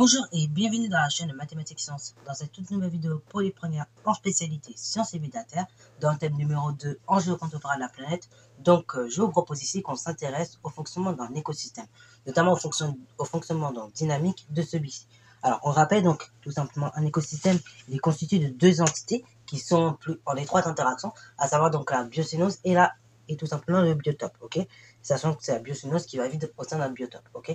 Bonjour et bienvenue dans la chaîne de Mathématiques Sciences. Dans cette toute nouvelle vidéo pour les premières en spécialité Sciences et Vie de la Terre, dans le thème numéro 2, enjeux contemporains de la planète. Donc, je vous propose ici qu'on s'intéresse au fonctionnement d'un écosystème, notamment au fonctionnement dynamique de celui-ci. Alors, on rappelle donc tout simplement un écosystème, il est constitué de deux entités qui sont en étroite interaction, à savoir donc la biocénose et tout simplement le biotope, ok? Sachant que c'est la biocénose qui va vivre au sein d'un biotope, ok?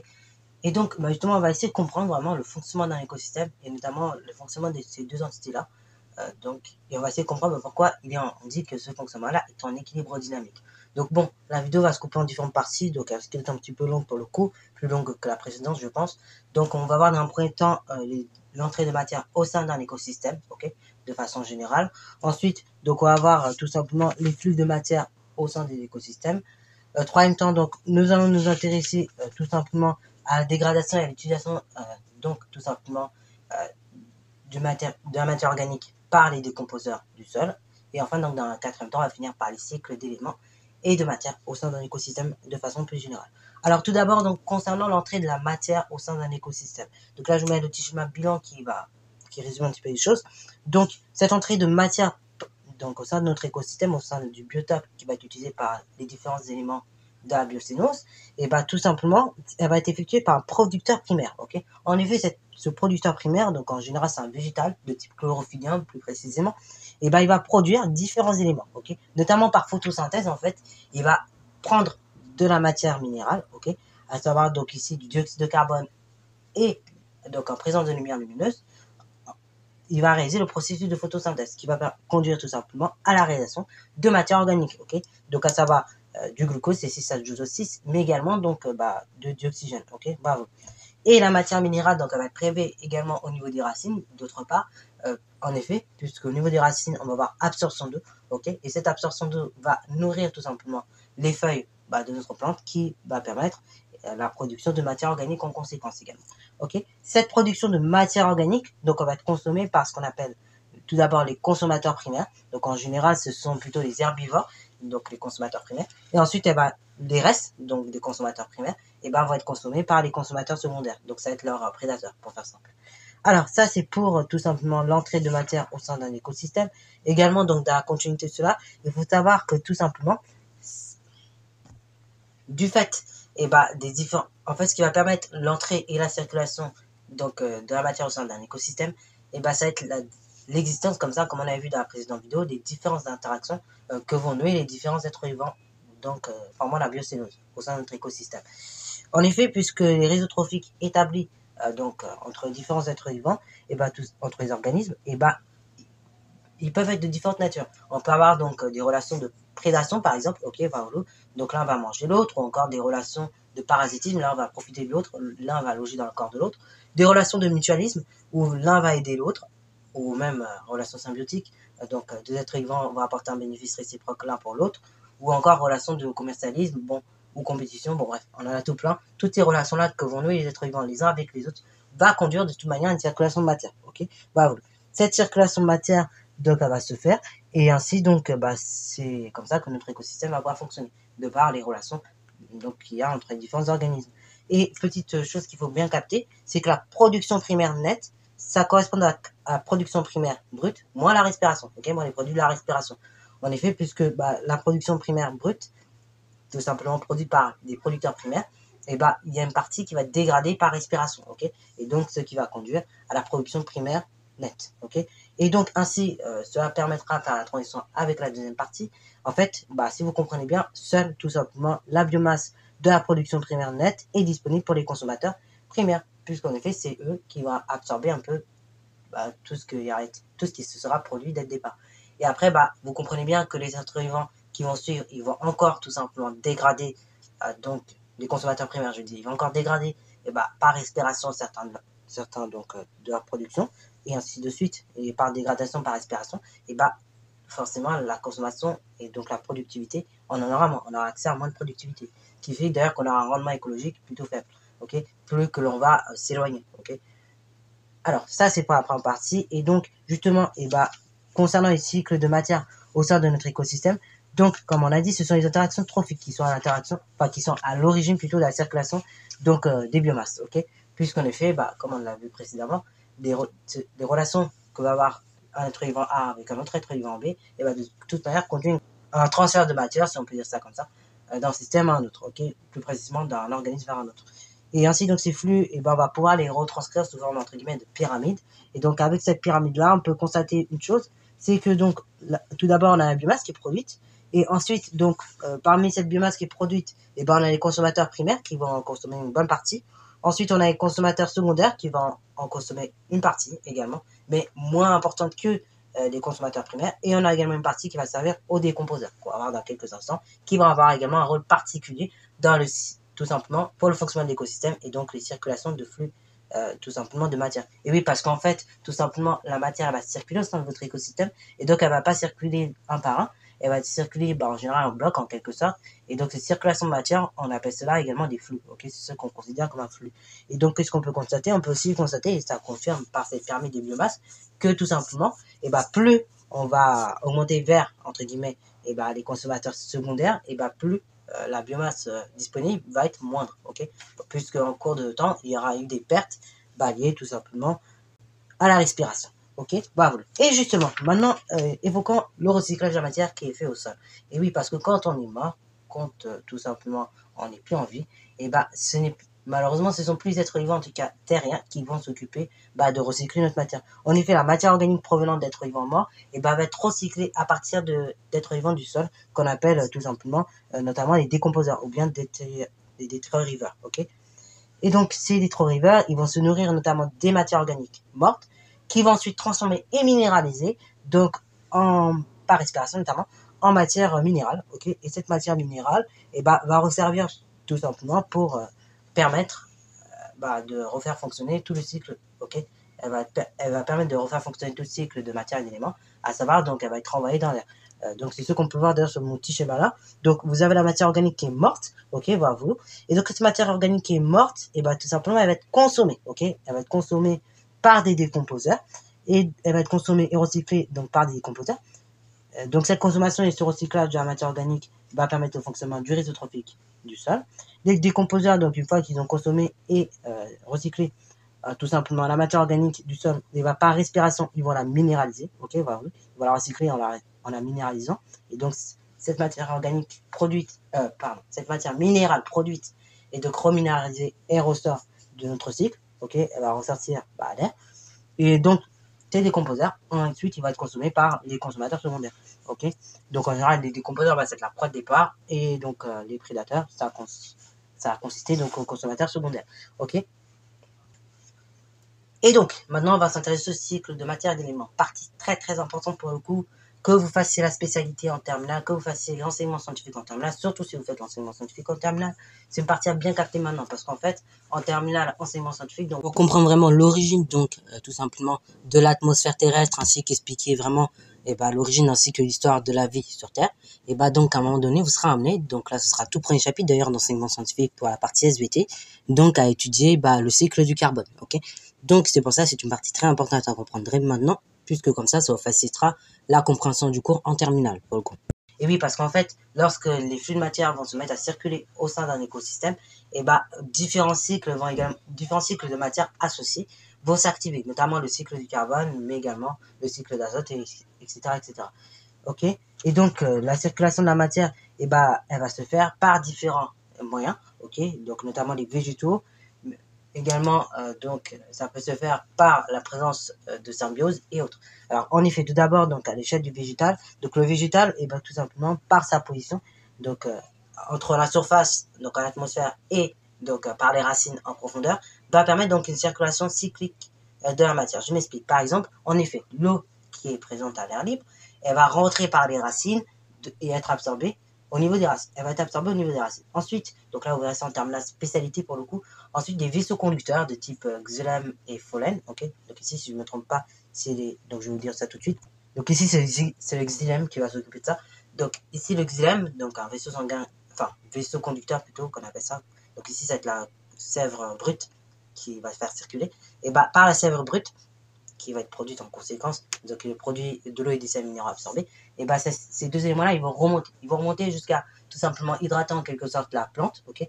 Et donc, justement, on va essayer de comprendre vraiment le fonctionnement d'un écosystème et notamment le fonctionnement de ces deux entités-là. Et on va essayer de comprendre pourquoi on dit que ce fonctionnement-là est en équilibre dynamique. Donc bon, la vidéo va se couper en différentes parties, donc elle risque d'être un petit peu longue pour le coup, plus longue que la précédente, je pense. Donc on va voir dans un premier temps l'entrée de matière au sein d'un écosystème, ok, de façon générale. Ensuite, donc on va voir tout simplement les flux de matière au sein des écosystèmes. Troisième temps, donc nous allons nous intéresser tout simplement à la dégradation et à l'utilisation donc tout simplement de la matière organique par les décomposeurs du sol. Et enfin, donc dans le quatrième temps, on va finir par les cycles d'éléments et de matière au sein d'un écosystème de façon plus générale. Alors tout d'abord, donc concernant l'entrée de la matière au sein d'un écosystème. Donc là, je vous mets le petit schéma bilan qui résume un petit peu les choses. Donc cette entrée de matière donc au sein de notre écosystème, au sein du biotope qui va être utilisé par les différents éléments de la biocénose, et tout simplement, elle va être effectuée par un producteur primaire. Ok. En effet, ce producteur primaire, donc en général c'est un végétal de type chlorophyllien plus précisément, il va produire différents éléments, ok, notamment par photosynthèse. En fait, il va prendre de la matière minérale, ok, à savoir donc ici du dioxyde de carbone et donc en présence de lumière lumineuse. Il va réaliser le processus de photosynthèse qui va conduire tout simplement à la réalisation de matière organique, ok, donc à savoir du glucose, C6H12O6, mais également donc de dioxygène, ok, bravo. Et la matière minérale, donc elle va être prélevée également au niveau des racines, d'autre part, en effet, puisque au niveau des racines, on va avoir absorption d'eau, ok, et cette absorption d'eau va nourrir tout simplement les feuilles de notre plante qui va permettre la production de matière organique en conséquence également. Ok, cette production de matière organique, donc on va être consommée par ce qu'on appelle tout d'abord les consommateurs primaires. Donc en général, ce sont plutôt les herbivores, donc les consommateurs primaires. Et ensuite, les restes, donc des consommateurs primaires, vont être consommés par les consommateurs secondaires. Donc ça va être leurs prédateurs, pour faire simple. Alors ça, c'est pour tout simplement l'entrée de matière au sein d'un écosystème. Également, donc dans la continuité de cela, il faut savoir que tout simplement, du fait en fait, ce qui va permettre l'entrée et la circulation donc de la matière au sein d'un écosystème, ça va être l'existence, comme on avait vu dans la précédente vidéo, des différences d'interactions que vont nouer les différents êtres vivants, donc formant la biocénose au sein de notre écosystème. En effet, puisque les réseaux trophiques établis entre différents êtres vivants, entre les organismes, ils peuvent être de différentes natures. On peut avoir donc des relations de prédation, par exemple, ok, donc l'un va manger l'autre, ou encore des relations de parasitisme, l'un va profiter de l'autre, l'un va loger dans le corps de l'autre, des relations de mutualisme, où l'un va aider l'autre, ou même relations symbiotiques, donc deux êtres vivants vont apporter un bénéfice réciproque l'un pour l'autre, ou encore relations de commercialisme, ou compétition, bref, on en a tout plein. Toutes ces relations-là que vont nouer les êtres vivants les uns avec les autres va conduire de toute manière à une circulation de matière, ok. Cette circulation de matière, donc elle va se faire, et ainsi donc c'est comme ça que notre écosystème va pouvoir fonctionner, de par les relations qu'il y a entre les différents organismes. Et petite chose qu'il faut bien capter, c'est que la production primaire nette, ça correspond à la production primaire brute moins la respiration, ok, moins les produits de la respiration. En effet, puisque la production primaire brute, tout simplement produite par des producteurs primaires, il y a une partie qui va être dégradée par respiration, ok, et donc ce qui va conduire à la production primaire nette, ok. Et donc ainsi, cela permettra de faire la transition avec la deuxième partie. En fait, si vous comprenez bien, seule tout simplement la biomasse de la production primaire nette est disponible pour les consommateurs primaires, puisqu'en effet, c'est eux qui vont absorber un peu tout ce qui se sera produit dès le départ. Et après, vous comprenez bien que les êtres vivants qui vont suivre, ils vont encore tout simplement dégrader, donc les consommateurs primaires, je dis, ils vont encore dégrader par respiration certains donc de leur production, et ainsi de suite, et par dégradation, par respiration, forcément la consommation et donc la productivité, on aura accès à moins de productivité, qui fait d'ailleurs qu'on aura un rendement écologique plutôt faible, ok, plus que l'on va s'éloigner, ok. Alors ça c'est pour la première partie, et donc justement, concernant les cycles de matière au sein de notre écosystème, donc comme on a dit, ce sont les interactions trophiques qui sont à l'origine plutôt de la circulation donc des biomasses, ok. puisqu'en effet, comme on l'a vu précédemment, les relations que va avoir un être vivant A avec un autre être vivant B, et de toute manière conduit un transfert de matière, si on peut dire ça comme ça, d'un système à un autre, ok, plus précisément d'un organisme vers un autre. Et ainsi, donc, ces flux, on va pouvoir les retranscrire sous forme, entre guillemets, de pyramide. Et donc, avec cette pyramide-là, on peut constater une chose, c'est que, donc, tout d'abord, on a la biomasse qui est produite. Et ensuite, donc, parmi cette biomasse qui est produite, on a les consommateurs primaires qui vont en consommer une bonne partie. Ensuite, on a les consommateurs secondaires qui vont en consommer une partie également, mais moins importante que les consommateurs primaires. Et on a également une partie qui va servir aux décomposeurs, qu'on va voir dans quelques instants, qui vont avoir également un rôle particulier dans le tout simplement pour le fonctionnement de l'écosystème et donc les circulations de flux tout simplement de matière. Et oui, parce qu'en fait, tout simplement, la matière elle va circuler au sein de votre écosystème et donc elle va pas circuler un par un, elle va circuler en général en bloc en quelque sorte. Et donc, ces circulations de matière, on appelle cela également des flux. Ok, c'est ce qu'on considère comme un flux. Et donc, qu'est-ce qu'on peut constater? On peut aussi constater, et ça confirme par cette pyramide de biomasse, que tout simplement, plus on va augmenter vers, entre guillemets, les consommateurs secondaires, plus la biomasse disponible va être moindre. Ok, puisque en cours de temps, il y aura eu des pertes liées tout simplement à la respiration. Ok, voilà. Et justement, maintenant, évoquons le recyclage de la matière qui est fait au sol. Et oui, parce que quand on est mort, quand tout simplement on n'est plus en vie, ce n'est malheureusement ce sont plus les êtres vivants, en tout cas terriens, qui vont s'occuper de recycler notre matière. En effet, la matière organique provenant d'êtres vivants morts va être recyclée à partir d'êtres vivants du sol, qu'on appelle tout simplement notamment les décomposeurs ou bien des détritivores. Ok. Et donc, ces détritivores, ils vont se nourrir notamment des matières organiques mortes, qui vont ensuite transformer et minéraliser, donc par respiration notamment, en matière minérale. Ok, et cette matière minérale va resservir tout simplement pour permettre de refaire fonctionner tout le cycle. Ok, elle va permettre de refaire fonctionner tout le cycle de matière et d'éléments, à savoir, donc elle va être renvoyée dans l'air. Donc c'est ce qu'on peut voir d'ailleurs sur mon petit schéma là. Donc vous avez la matière organique qui est morte, ok, voilà vous. Et donc cette matière organique qui est morte, tout simplement elle va être consommée, ok. Elle va être consommée par des décomposeurs et elle va être consommée et recyclée donc par des décomposeurs. Donc cette consommation et ce recyclage de la matière organique va permettre le fonctionnement du réseau trophique du sol. Les décomposeurs, donc une fois qu'ils ont consommé et recyclé tout simplement la matière organique du sol, par respiration, ils vont la minéraliser. Ok, voilà, ils vont la recycler en la minéralisant. Et donc cette matière organique produite, cette matière minérale produite et donc reminéralisée et ressort de notre cycle. Ok, elle va ressortir à l'air. Et donc ces décomposeurs, ensuite, il va être consommé par les consommateurs secondaires. Ok, donc en général, les décomposeurs, c'est la proie de départ et donc les prédateurs, ça a consisté donc aux consommateurs secondaires. Ok. Et donc, maintenant, on va s'intéresser au cycle de matière et d'éléments. Partie très très importante pour le coup, que vous fassiez la spécialité en terminale, que vous fassiez l'enseignement scientifique en terminale, surtout si vous faites l'enseignement scientifique en terminale, c'est une partie à bien capter maintenant, parce qu'en fait, en terminale, enseignement scientifique, donc, pour comprendre vraiment l'origine, donc, tout simplement, de l'atmosphère terrestre, ainsi qu'expliquer vraiment, l'origine ainsi que l'histoire de la vie sur Terre, donc, à un moment donné, vous serez amené, donc là, ce sera tout premier chapitre, d'ailleurs, d'enseignement scientifique pour la partie SVT, donc, à étudier, le cycle du carbone, ok? Donc, c'est pour ça, c'est une partie très importante à comprendre maintenant, puisque comme ça vous facilitera la compréhension du cours en terminale, pour le coup. Et oui, parce qu'en fait, lorsque les flux de matière vont se mettre à circuler au sein d'un écosystème, différents cycles de matière associés vont s'activer, notamment le cycle du carbone, mais également le cycle d'azote, etc., etc. Ok. Et donc, la circulation de la matière, elle va se faire par différents moyens, ok. Donc, notamment les végétaux. Également, donc, ça peut se faire par la présence de symbiose et autres. Alors, en effet, tout d'abord, donc, à l'échelle du végétal, donc, le végétal, tout simplement, par sa position, donc, entre la surface, donc, en atmosphère et, donc, par les racines en profondeur, va permettre, donc, une circulation cyclique de la matière. Je m'explique. Par exemple, en effet, l'eau qui est présente à l'air libre, elle va rentrer par les racines et être absorbée au niveau des racines. Elle va être absorbée au niveau des racines. Ensuite, donc là, vous verrez ça en termes de la spécialité pour le coup. Ensuite, des vaisseaux conducteurs de type xylem et pholène. Ok. Donc ici, si je ne me trompe pas, donc je vais vous dire ça tout de suite. Donc ici, c'est le xylem qui va s'occuper de ça. Donc ici, le xylem, donc un vaisseau sanguin, enfin, vaisseau conducteur plutôt, qu'on appelle ça. Donc ici, ça va être la sève brute qui va se faire circuler. Par la sève brute, qui va être produite en conséquence, donc le produit de l'eau et des sels minéraux absorbés, et bah ces deux éléments-là, ils vont remonter jusqu'à tout simplement hydrater en quelque sorte la plante, ok,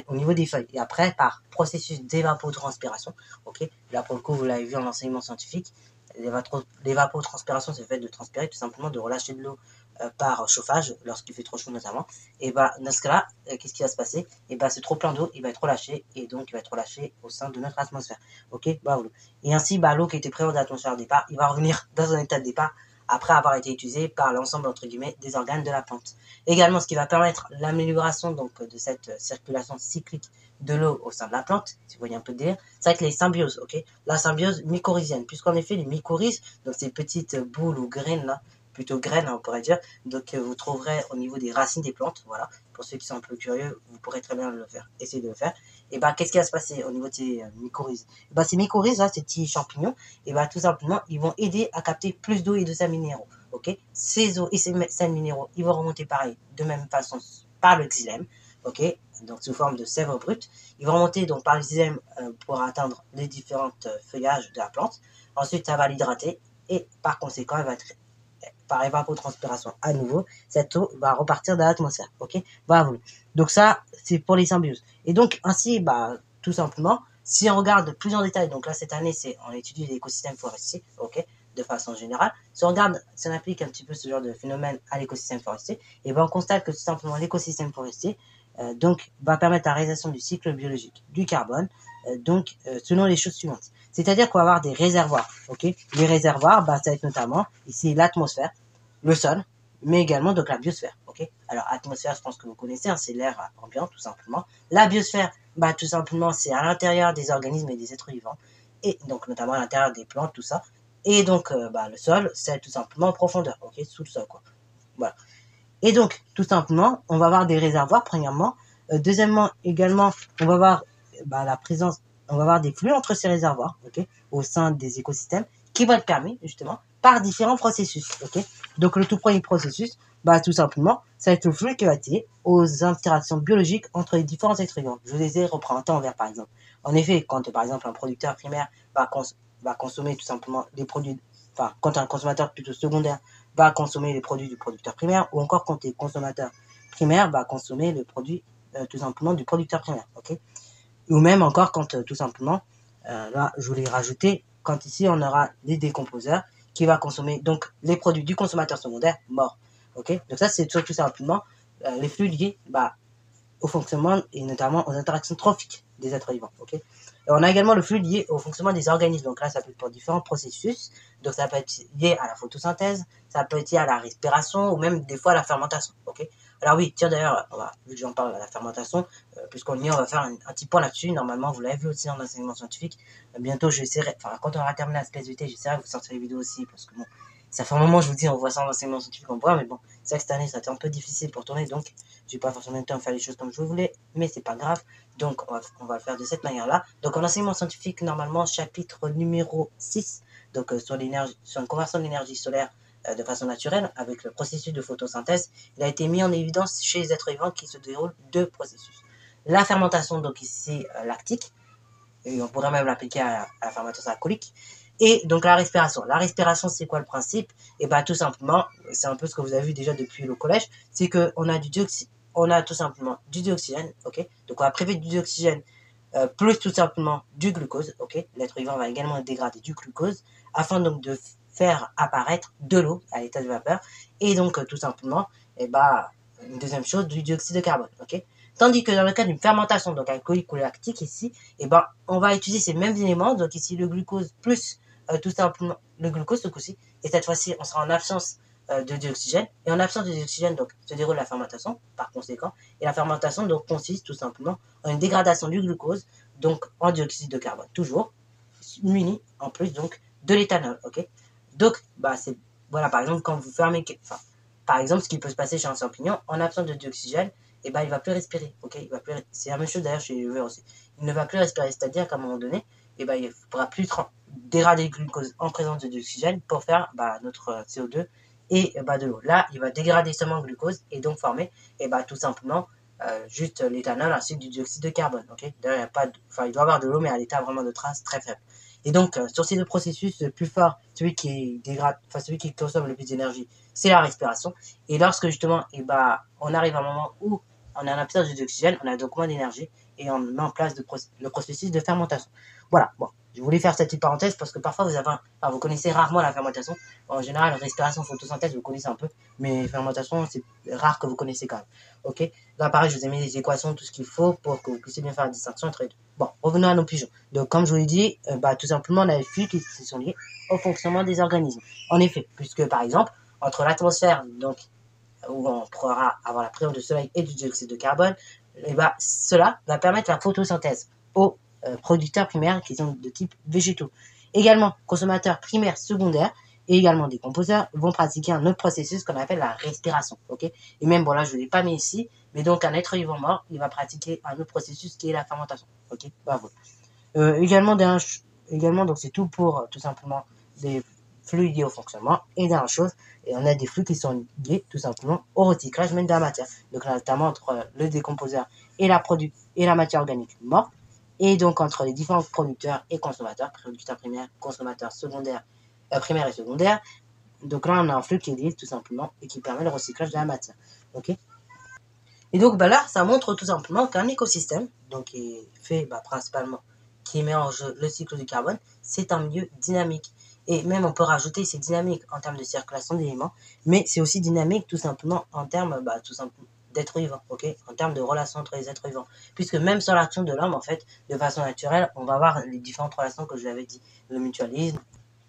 au niveau des feuilles. Et après, par processus d'évapotranspiration, ok, là pour le coup, vous l'avez vu en enseignement scientifique, l'évapotranspiration, c'est le fait de transpirer, tout simplement de relâcher de l'eau par chauffage, lorsqu'il fait trop chaud notamment. Et bah dans ce cas-là, qu'est-ce qui va se passer? Et bah ce trop plein d'eau, il va être relâché, et donc il va être relâché au sein de notre atmosphère, ok, bah voilà. Et ainsi, bah, l'eau qui était présente dans l'atmosphère au départ, il va revenir dans un état de départ après avoir été utilisé par l'ensemble, entre guillemets, des organes de la plante. Également, ce qui va permettre l'amélioration donc de cette circulation cyclique de l'eau au sein de la plante, si vous voyez un peu de délire, ça va être les symbioses, ok. La symbiose mycorhizienne, puisqu'en effet, les mycorhizes, donc ces petites boules ou graines là, plutôt graines, on pourrait dire, donc vous trouverez au niveau des racines des plantes, voilà. Pour ceux qui sont un peu curieux, vous pourrez très bien le faire, essayer de le faire. Et bah, qu'est-ce qui va se passer au niveau de ces mycorhizes? Bah, ces mycorhizes, là, ces petits champignons, et bah, tout simplement, ils vont aider à capter plus d'eau et de sels minéraux. Ok, ces eaux et ces sels minéraux, ils vont remonter pareil, de même façon par le xylème, ok, donc sous forme de sève brute. Ils vont remonter donc par le xylème pour atteindre les différents feuillages de la plante. Ensuite, ça va l'hydrater et par conséquent, elle va être par évapotranspiration à nouveau, cette eau va repartir dans l'atmosphère, ok, voilà. Donc ça, c'est pour les symbioses. Et donc ainsi, bah, tout simplement, si on regarde plus en détail, donc là cette année, on étudie l'écosystème forestier, ok, de façon générale. Si on regarde, si on applique un petit peu ce genre de phénomène à l'écosystème forestier, et ben on constate que tout simplement l'écosystème forestier donc va permettre la réalisation du cycle biologique du carbone, selon les choses suivantes. C'est-à-dire qu'on va avoir des réservoirs, ok. Les réservoirs, bah, ça va être notamment ici l'atmosphère, le sol, mais également donc la biosphère, ok. Alors atmosphère, je pense que vous connaissez, hein, c'est l'air ambiant tout simplement. La biosphère, bah tout simplement c'est à l'intérieur des organismes et des êtres vivants, et donc notamment à l'intérieur des plantes, tout ça. Et donc bah, le sol, c'est tout simplement en profondeur, ok, sous le sol quoi. Voilà. Et donc, tout simplement, on va avoir des réservoirs, premièrement. Deuxièmement, également, on va avoir la présence, on va avoir des flux entre ces réservoirs, ok, au sein des écosystèmes, qui vont être permis, justement, par différents processus, ok. Donc, le tout premier processus, bah, tout simplement, ça va être le flux qui va être lié aux interactions biologiques entre les différents êtres vivants. Je vous les ai représentés en vert, par exemple. En effet, quand, par exemple, un producteur primaire va consommer tout simplement des produits, enfin, quand un consommateur plutôt secondaire va consommer les produits du producteur primaire, ou encore quand tu es consommateur primaire, va consommer les produits tout simplement du producteur primaire, ok. Ou même encore quand tout simplement, là je voulais rajouter, quand ici on aura les décomposeurs qui va consommer donc les produits du consommateur secondaire mort, ok. Donc ça c'est tout simplement les flux liés au fonctionnement et notamment aux interactions trophiques des êtres vivants, ok. Et on a également le flux lié au fonctionnement des organismes. Donc là, ça peut être pour différents processus. Donc ça peut être lié à la photosynthèse, ça peut être lié à la respiration ou même des fois à la fermentation, ok. Alors oui, tiens d'ailleurs, vu que j'en parle à la fermentation, puisqu'on y est, on va faire un petit point là-dessus. Normalement, vous l'avez vu aussi en enseignement scientifique. Bientôt, j'essaierai, enfin quand on aura terminé la SPSVT, j'essaierai de vous sortir les vidéos aussi, parce que bon, ça fait un moment, je vous dis, on voit ça en enseignement scientifique, on voit, mais bon, c'est vrai que cette année, ça a été un peu difficile pour tourner, donc j'ai pas forcément le temps de faire les choses comme je voulais, mais c'est pas grave. Donc, on va le faire de cette manière-là. Donc, en enseignement scientifique, normalement, chapitre numéro 6, donc sur une conversion de l'énergie solaire de façon naturelle, avec le processus de photosynthèse, il a été mis en évidence chez les êtres vivants qui se déroulent deux processus. La fermentation, donc ici, lactique, et on pourrait même l'appliquer à la fermentation alcoolique. Et donc la respiration. La respiration, c'est quoi le principe? Et bah tout simplement, c'est un peu ce que vous avez vu déjà depuis le collège, c'est qu'on a on a tout simplement du dioxygène, ok. Donc on va priver du dioxygène plus tout simplement du glucose, ok. L'être vivant va également dégrader du glucose afin donc de faire apparaître de l'eau à l'état de vapeur et donc tout simplement, et bah une deuxième chose, du dioxyde de carbone, ok. Tandis que dans le cas d'une fermentation donc alcoolique ou lactique ici, et ben on va utiliser ces mêmes éléments, donc ici le glucose plus tout simplement le glucose ce coup-ci, et cette fois-ci on sera en absence de dioxygène, et en absence de dioxygène donc se déroule la fermentation par conséquent, et la fermentation donc consiste tout simplement en une dégradation du glucose donc en dioxyde de carbone, toujours muni en plus donc de l'éthanol, ok. Donc bah c'est voilà, par exemple quand vous fermez, enfin par exemple ce qui peut se passer chez un champignon en absence de dioxygène, et ben il va plus respirer, ok, il va plus, c'est la même chose d'ailleurs chez les vers aussi, il ne va plus respirer, c'est-à-dire qu'à un moment donné, et ben il ne pourra plus dégrader le glucose en présence de dioxygène pour faire notre CO2 et de l'eau. Là, il va dégrader seulement le glucose et donc former tout simplement juste l'éthanol ainsi que du dioxyde de carbone, ok. D'ailleurs, il y a pas, enfin il doit avoir de l'eau mais à l'état vraiment de trace très faible. Et donc, sur ces deux processus, le plus fort, celui qui dégrade, enfin celui qui consomme le plus d'énergie, c'est la respiration. Et lorsque justement, on arrive à un moment où on a un absence d'oxygène, on a donc moins d'énergie et on met en place le processus de fermentation. Voilà, bon, je voulais faire cette petite parenthèse parce que parfois vous connaissez rarement la fermentation. En général, respiration, photosynthèse, vous connaissez un peu, mais fermentation, c'est rare que vous connaissez quand même. Ok, là pareil, je vous ai mis les équations, tout ce qu'il faut pour que vous puissiez bien faire la distinction entre les deux. Bon, revenons à nos pigeons. Donc, comme je vous l'ai dit, tout simplement, on a les flux qui sont liés au fonctionnement des organismes. En effet, puisque par exemple, entre l'atmosphère, donc où on pourra avoir la présence du soleil et du dioxyde de carbone, cela va permettre la photosynthèse aux producteurs primaires qui sont de type végétaux. Également, consommateurs primaires, secondaires et également des composeurs vont pratiquer un autre processus qu'on appelle la respiration. Okay, et même, bon là, je ne l'ai pas mis ici, mais donc un être vivant mort, il va pratiquer un autre processus qui est la fermentation. Ok, bravo. Également, donc c'est tout pour tout simplement des flux liés au fonctionnement. Et dernière chose, et on a des flux qui sont liés tout simplement au recyclage même de la matière. Donc notamment entre le décomposeur et la matière organique morte. Et donc entre les différents producteurs et consommateurs, producteurs primaires, consommateurs secondaires, primaires et secondaires. Donc là, on a un flux qui est lié tout simplement et qui permet le recyclage de la matière. Ok. Et donc là, ça montre tout simplement qu'un écosystème, donc qui est fait principalement, qui met en jeu le cycle du carbone, c'est un milieu dynamique. Et même on peut rajouter, c'est dynamique en termes de circulation d'éléments, mais c'est aussi dynamique tout simplement en termes d'êtres vivants, ok, en termes de relations entre les êtres vivants. Puisque même sur l'action de l'homme, en fait, de façon naturelle, on va voir les différentes relations que je vous avais dit, le mutualisme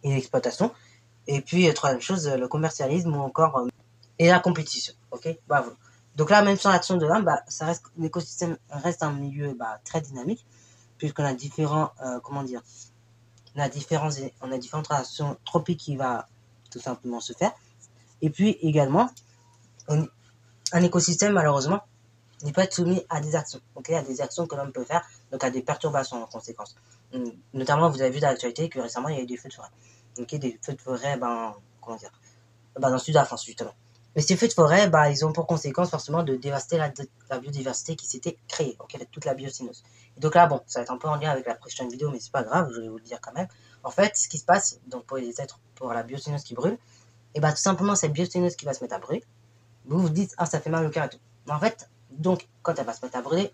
et l'exploitation. Et puis, troisième chose, le commercialisme ou encore et la compétition, ok, voilà. Donc là, même sur l'action de l'homme, l'écosystème reste un milieu très dynamique, puisqu'on a différentes réactions tropiques qui va tout simplement se faire. Et puis également, un écosystème, malheureusement, il peut être soumis à des actions, à des actions que l'homme peut faire, donc à des perturbations en conséquence. Notamment, vous avez vu dans l'actualité que récemment, il y a eu des feux de forêt. Des feux de forêt, dans le sud de la France, justement. Mais ces feux de forêt, ils ont pour conséquence forcément de dévaster la biodiversité qui s'était créée, toute la biocynose. Et donc là, bon, ça va être un peu en lien avec la prochaine vidéo, mais c'est pas grave, je vais vous le dire quand même. En fait, ce qui se passe, donc pour la biocynose qui brûle, tout simplement, cette biocynose qui va se mettre à brûler, vous vous dites, ça fait mal au cœur et tout. Mais en fait, donc, quand elle va se mettre à brûler,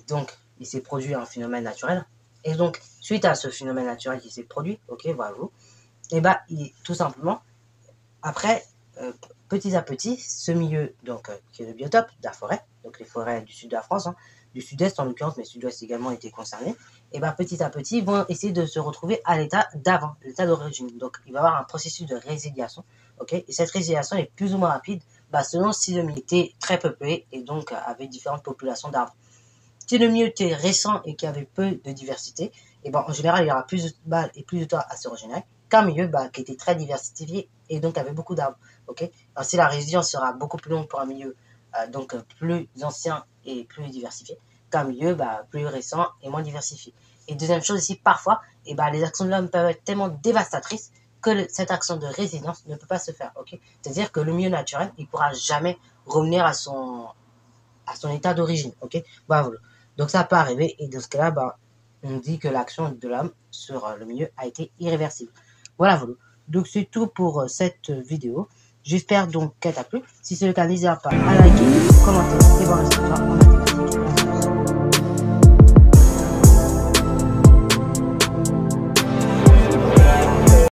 donc, il s'est produit un phénomène naturel. Et donc, suite à ce phénomène naturel qui s'est produit, voilà vous, tout simplement, après, petit à petit, ce milieu, donc, qui est le biotope de la forêt, donc les forêts du sud de la France, du sud-est en l'occurrence, mais sud-ouest également été concerné, petit à petit, ils vont essayer de se retrouver à l'état d'avant, l'état d'origine. Donc, il va y avoir un processus de résiliation, et cette résiliation est plus ou moins rapide, selon si le milieu était très peuplé et donc avait différentes populations d'arbres. Si le milieu était récent et qu'il y avait peu de diversité, en général, il y aura plus de temps à se régénérer qu'un milieu qui était très diversifié et donc avait beaucoup d'arbres. Ainsi, la résilience sera beaucoup plus longue pour un milieu plus ancien et plus diversifié qu'un milieu plus récent et moins diversifié. Et deuxième chose ici, parfois, les actions de l'homme peuvent être tellement dévastatrices que cette action de résilience ne peut pas se faire. C'est-à-dire que le milieu naturel, il ne pourra jamais revenir à son état d'origine. Voilà. Donc ça peut arriver et dans ce cas-là, on dit que l'action de l'homme sur le milieu a été irréversible. Voilà. Donc c'est tout pour cette vidéo. J'espère donc qu'elle t'a plu. Si c'est le cas, n'hésite pas à liker, commenter et voir le